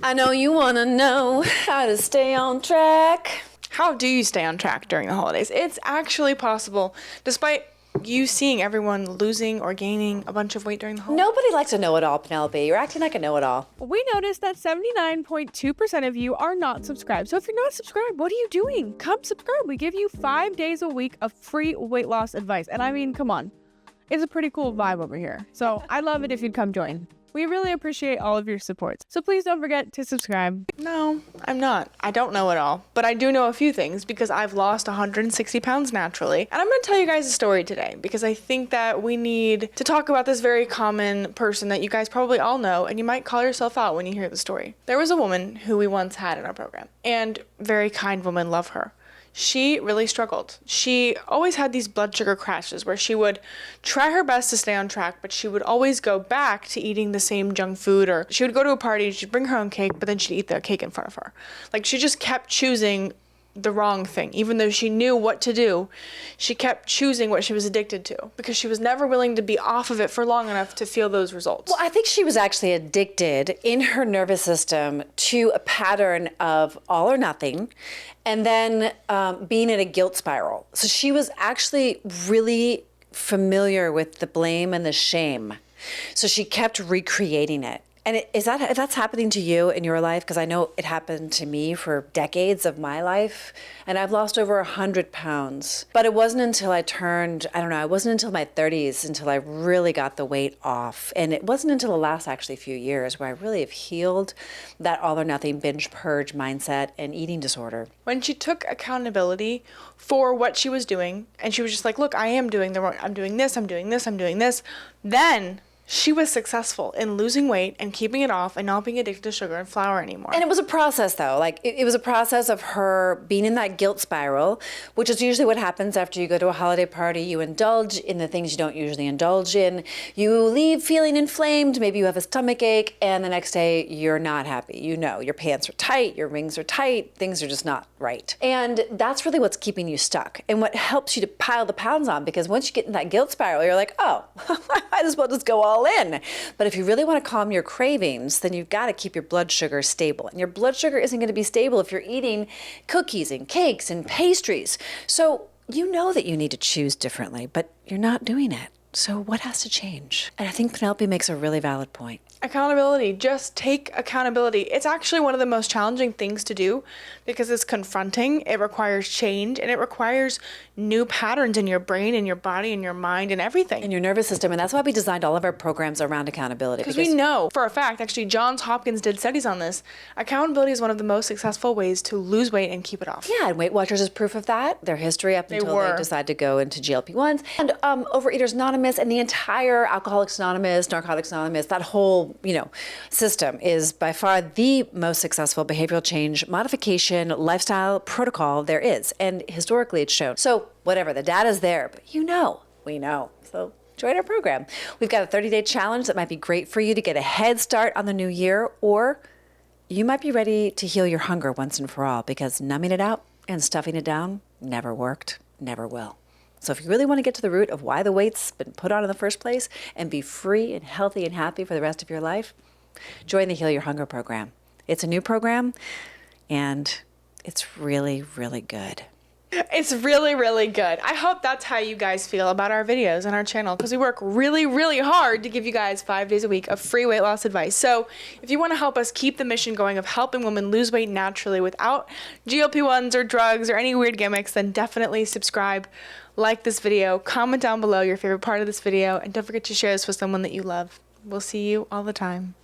I know you want to know how to stay on track. How do you stay on track during the holidays? It's actually possible, despite you seeing everyone losing or gaining a bunch of weight during the holidays. Nobody likes a know-it-all, Penelope. You're acting like a know-it-all. We noticed that 79.2% of you are not subscribed. So if you're not subscribed, what are you doing? Come subscribe. We give you 5 days a week of free weight loss advice. And I mean, come on. It's a pretty cool vibe over here. So I'd love it if you'd come join. We really appreciate all of your support. So please don't forget to subscribe. No, I'm not. I don't know it all, but I do know a few things because I've lost 160 pounds naturally. And I'm going to tell you guys a story today because I think that we need to talk about this very common person that you guys probably all know, and you might call yourself out when you hear the story. There was a woman who we once had in our program, and very kind woman, love her. She really struggled. She always had these blood sugar crashes where she would try her best to stay on track, but she would always go back to eating the same junk food, or she would go to a party, she'd bring her own cake, but then she'd eat the cake in front of her. Like, she just kept choosing the wrong thing. Even though she knew what to do, she kept choosing what she was addicted to because she was never willing to be off of it for long enough to feel those results. Well, I think she was actually addicted in her nervous system to a pattern of all or nothing, and then being in a guilt spiral. So she was actually really familiar with the blame and the shame. So she kept recreating it. And if that's happening to you in your life, because I know it happened to me for decades of my life, and I've lost over 100 pounds. But it wasn't until I turned, it wasn't until my 30s until I really got the weight off. And it wasn't until the last actually few years where I really have healed that all or nothing binge purge mindset and eating disorder. When she took accountability for what she was doing, and she was just like, look, I am doing the wrong, I'm doing this, I'm doing this, I'm doing this, then she was successful in losing weight and keeping it off and not being addicted to sugar and flour anymore. And it was a process, though. Like, it was a process of her being in that guilt spiral, which is usually what happens after you go to a holiday party. You indulge in the things you don't usually indulge in. You leave feeling inflamed. Maybe you have a stomach ache, and the next day you're not happy. You know, your pants are tight, your rings are tight, things are just not right. And that's really what's keeping you stuck and what helps you to pile the pounds on, because once you get in that guilt spiral, you're like, oh, I might as well just go all in. But if you really want to calm your cravings, then you've got to keep your blood sugar stable. And your blood sugar isn't going to be stable if you're eating cookies and cakes and pastries. So you know that you need to choose differently, but you're not doing it. So what has to change? And I think Penelope makes a really valid point. Accountability. Just take accountability. It's actually one of the most challenging things to do because it's confronting, it requires change, and it requires new patterns in your brain, in your body, in your mind, and everything. In your nervous system. And that's why we designed all of our programs around accountability. Because we know for a fact, actually, Johns Hopkins did studies on this. Accountability is one of the most successful ways to lose weight and keep it off. Yeah, and Weight Watchers is proof of that. Their history up until they decided to go into GLP-1s. And Overeaters Anonymous and the entire Alcoholics Anonymous, Narcotics Anonymous, that whole system is by far the most successful behavioral change modification lifestyle protocol there is. And historically it's shown. So whatever, the data's there, but we know. So join our program. We've got a 30-day challenge that might be great for you to get a head start on the new year, or you might be ready to heal your hunger once and for all, because numbing it out and stuffing it down never worked, never will. So if you really want to get to the root of why the weight's been put on in the first place and be free and healthy and happy for the rest of your life, join the Heal Your Hunger program. It's a new program, and it's really, really good. It's really, really good. I hope that's how you guys feel about our videos on our channel, because we work really, really hard to give you guys 5 days a week of free weight loss advice. So if you want to help us keep the mission going of helping women lose weight naturally without GLP-1s or drugs or any weird gimmicks, then definitely subscribe, like this video, comment down below your favorite part of this video, and don't forget to share this with someone that you love. We'll see you all the time.